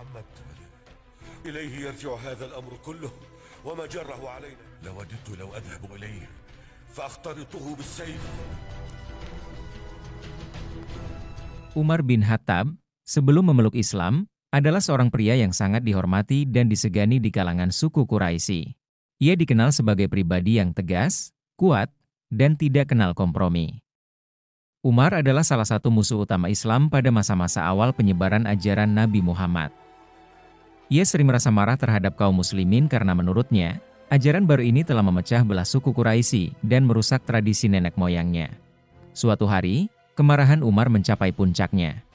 محمد إليه يرجع هذا الأمر كله وما جره علينا. لوددت لو أذهب إليه فأخترطه بالسيف. Umar bin Khattab, sebelum memeluk Islam, adalah seorang pria yang sangat dihormati dan disegani di kalangan suku Quraisy. Ia dikenal sebagai pribadi yang tegas, kuat, dan tidak kenal kompromi. Umar adalah salah satu musuh utama Islam pada masa-masa awal penyebaran ajaran Nabi Muhammad. Ia sering merasa marah terhadap kaum muslimin karena menurutnya, ajaran baru ini telah memecah belah suku Quraisy dan merusak tradisi nenek moyangnya. Suatu hari, kemarahan Umar mencapai puncaknya.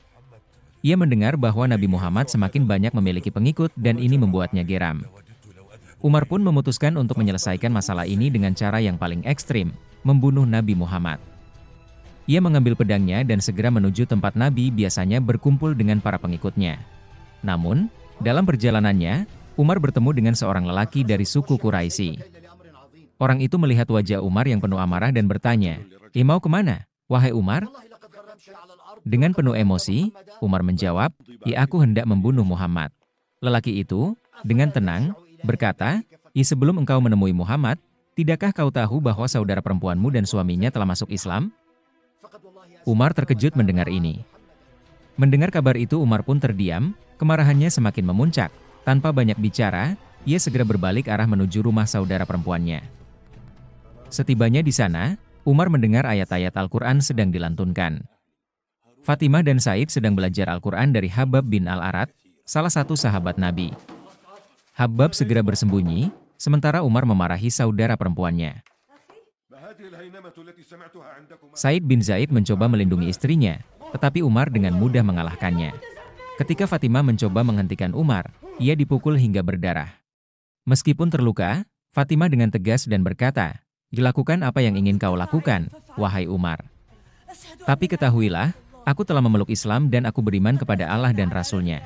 Ia mendengar bahwa Nabi Muhammad semakin banyak memiliki pengikut dan ini membuatnya geram. Umar pun memutuskan untuk menyelesaikan masalah ini dengan cara yang paling ekstrim, membunuh Nabi Muhammad. Ia mengambil pedangnya dan segera menuju tempat Nabi biasanya berkumpul dengan para pengikutnya. Namun, dalam perjalanannya, Umar bertemu dengan seorang lelaki dari suku Quraisy. Orang itu melihat wajah Umar yang penuh amarah dan bertanya, "Mau kemana, wahai Umar?" Dengan penuh emosi, Umar menjawab, aku hendak membunuh Muhammad." Lelaki itu, dengan tenang, berkata, sebelum engkau menemui Muhammad, tidakkah kau tahu bahwa saudara perempuanmu dan suaminya telah masuk Islam?" Umar terkejut mendengar ini. Mendengar kabar itu Umar pun terdiam, kemarahannya semakin memuncak. Tanpa banyak bicara, ia segera berbalik arah menuju rumah saudara perempuannya. Setibanya di sana, Umar mendengar ayat-ayat Al-Quran sedang dilantunkan. Fatimah dan Said sedang belajar Al-Quran dari Habab bin Al-Arat, salah satu sahabat Nabi. Habab segera bersembunyi, sementara Umar memarahi saudara perempuannya. Said bin Zaid mencoba melindungi istrinya, tetapi Umar dengan mudah mengalahkannya. Ketika Fatimah mencoba menghentikan Umar, ia dipukul hingga berdarah. Meskipun terluka, Fatimah dengan tegas dan berkata, "Lakukan apa yang ingin kau lakukan, wahai Umar. Tapi ketahuilah, aku telah memeluk Islam dan aku beriman kepada Allah dan Rasul-Nya."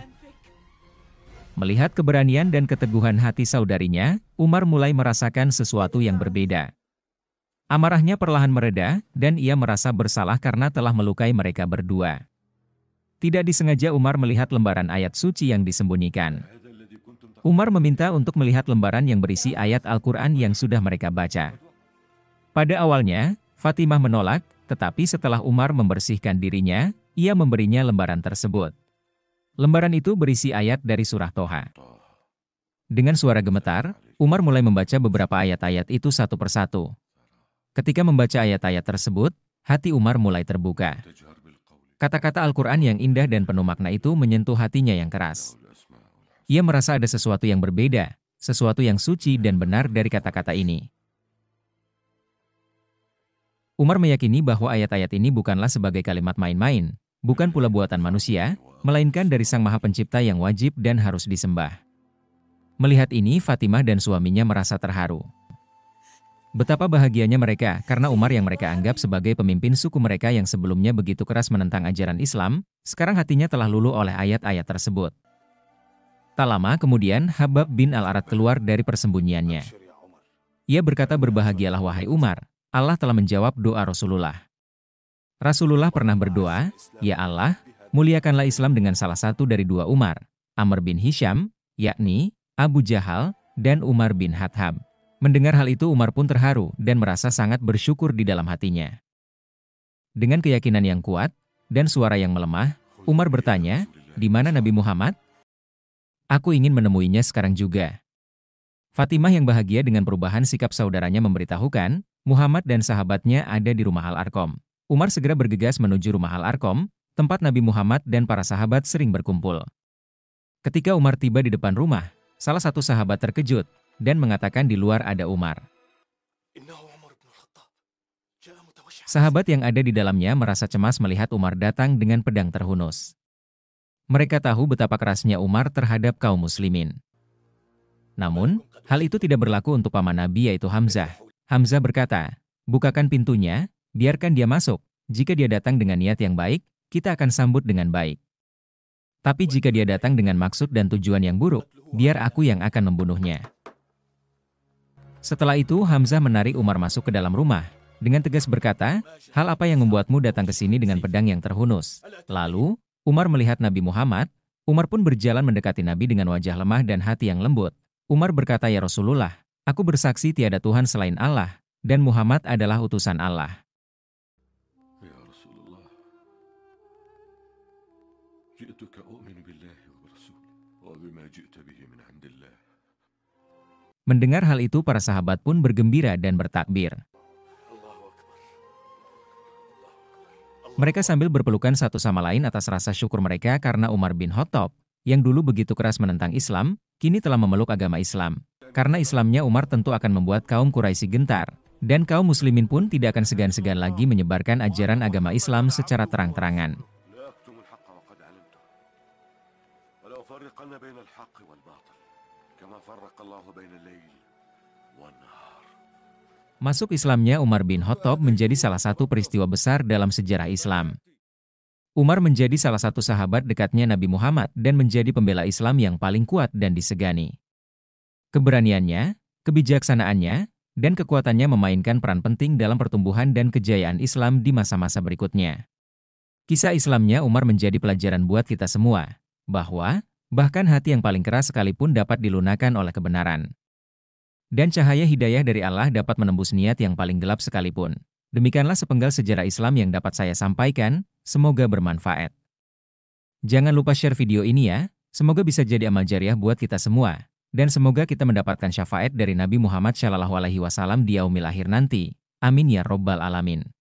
Melihat keberanian dan keteguhan hati saudarinya, Umar mulai merasakan sesuatu yang berbeda. Amarahnya perlahan mereda, dan ia merasa bersalah karena telah melukai mereka berdua. Tidak disengaja Umar melihat lembaran ayat suci yang disembunyikan. Umar meminta untuk melihat lembaran yang berisi ayat Al-Quran yang sudah mereka baca. Pada awalnya, Fatimah menolak, tetapi setelah Umar membersihkan dirinya, ia memberinya lembaran tersebut. Lembaran itu berisi ayat dari surah Toha. Dengan suara gemetar, Umar mulai membaca beberapa ayat-ayat itu satu persatu. Ketika membaca ayat-ayat tersebut, hati Umar mulai terbuka. Kata-kata Al-Quran yang indah dan penuh makna itu menyentuh hatinya yang keras. Ia merasa ada sesuatu yang berbeda, sesuatu yang suci dan benar dari kata-kata ini. Umar meyakini bahwa ayat-ayat ini bukanlah sebagai kalimat main-main, bukan pula buatan manusia, melainkan dari Sang Maha Pencipta yang wajib dan harus disembah. Melihat ini, Fatimah dan suaminya merasa terharu. Betapa bahagianya mereka karena Umar yang mereka anggap sebagai pemimpin suku mereka yang sebelumnya begitu keras menentang ajaran Islam, sekarang hatinya telah luluh oleh ayat-ayat tersebut. Tak lama kemudian Habab bin Al-Arat keluar dari persembunyiannya. Ia berkata, "Berbahagialah wahai Umar, Allah telah menjawab doa Rasulullah." Rasulullah pernah berdoa, "Ya Allah, muliakanlah Islam dengan salah satu dari dua Umar, Amr bin Hisham, yakni Abu Jahal, dan Umar bin Khattab." Mendengar hal itu Umar pun terharu dan merasa sangat bersyukur di dalam hatinya. Dengan keyakinan yang kuat dan suara yang melemah, Umar bertanya, "Di mana Nabi Muhammad? Aku ingin menemuinya sekarang juga." Fatimah yang bahagia dengan perubahan sikap saudaranya memberitahukan, Muhammad dan sahabatnya ada di rumah Al-Arqam. Umar segera bergegas menuju rumah Al-Arqam, tempat Nabi Muhammad dan para sahabat sering berkumpul. Ketika Umar tiba di depan rumah, salah satu sahabat terkejut dan mengatakan di luar ada Umar. Sahabat yang ada di dalamnya merasa cemas melihat Umar datang dengan pedang terhunus. Mereka tahu betapa kerasnya Umar terhadap kaum muslimin. Namun, hal itu tidak berlaku untuk paman Nabi yaitu Hamzah. Hamzah berkata, "Bukakan pintunya, biarkan dia masuk. Jika dia datang dengan niat yang baik, kita akan sambut dengan baik. Tapi jika dia datang dengan maksud dan tujuan yang buruk, biar aku yang akan membunuhnya." Setelah itu Hamzah menarik Umar masuk ke dalam rumah, dengan tegas berkata, "Hal apa yang membuatmu datang ke sini dengan pedang yang terhunus?" Lalu, Umar melihat Nabi Muhammad, Umar pun berjalan mendekati Nabi dengan wajah lemah dan hati yang lembut. Umar berkata, "Ya Rasulullah, aku bersaksi tiada Tuhan selain Allah, dan Muhammad adalah utusan Allah." يا رسول الله جئتك أؤمن بالله وبرسوله وبما جئت به من عند الله. Mendengar hal itu, para sahabat pun bergembira dan bertakbir. Mereka sambil berpelukan satu sama lain atas rasa syukur mereka karena Umar bin Khattab, yang dulu begitu keras menentang Islam, kini telah memeluk agama Islam. Karena Islamnya Umar tentu akan membuat kaum Quraisy gentar, dan kaum muslimin pun tidak akan segan-segan lagi menyebarkan ajaran agama Islam secara terang-terangan. Masuk Islamnya Umar bin Khattab menjadi salah satu peristiwa besar dalam sejarah Islam. Umar menjadi salah satu sahabat dekatnya Nabi Muhammad dan menjadi pembela Islam yang paling kuat dan disegani. Keberaniannya, kebijaksanaannya, dan kekuatannya memainkan peran penting dalam pertumbuhan dan kejayaan Islam di masa-masa berikutnya. Kisah Islamnya Umar menjadi pelajaran buat kita semua, bahwa bahkan hati yang paling keras sekalipun dapat dilunakkan oleh kebenaran. Dan cahaya hidayah dari Allah dapat menembus niat yang paling gelap sekalipun. Demikianlah sepenggal sejarah Islam yang dapat saya sampaikan, semoga bermanfaat. Jangan lupa share video ini ya, semoga bisa jadi amal jariah buat kita semua. Dan semoga kita mendapatkan syafaat dari Nabi Muhammad SAW di yaumil akhir nanti. Amin ya Robbal Alamin.